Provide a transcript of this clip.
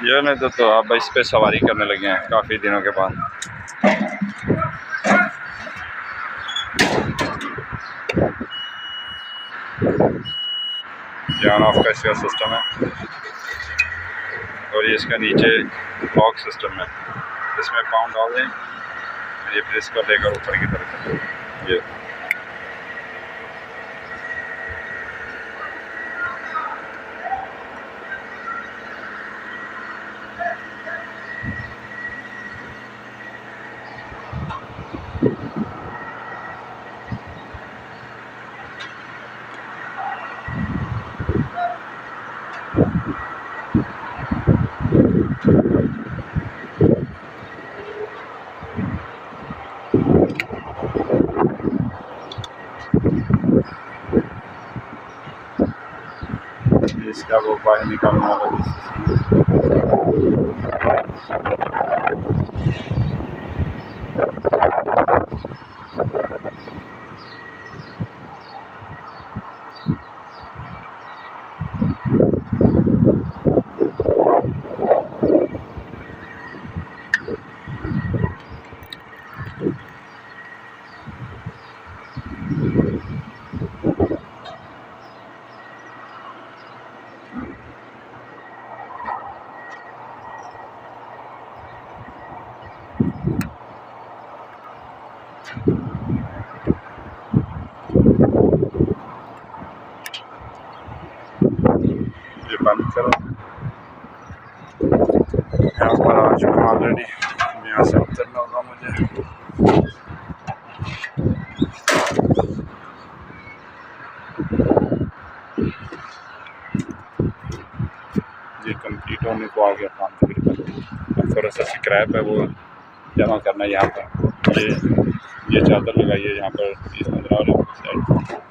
ये नहीं तो अब इस पे सवारी करने लगे हैं काफ़ी दिनों के बाद। ये ऑन ऑफ का इसका सिस्टम है और ये इसका नीचे लॉक सिस्टम है। इसमें पाँव डाल दें, ये फिर इसको लेकर ऊपर की तरफ ये इसका वो बाहर निकालने वाला ये बंद करो। यहाँ पर आ चुका ऑलरेडी, यहाँ से उतरना होगा मुझे। ये कंप्लीट होने को आ गया काम तकरीबन। थोड़ा सा स्क्रैप है वो जमा करना है यहाँ पर। ये चादर लगाइए यहाँ पर इस साइड।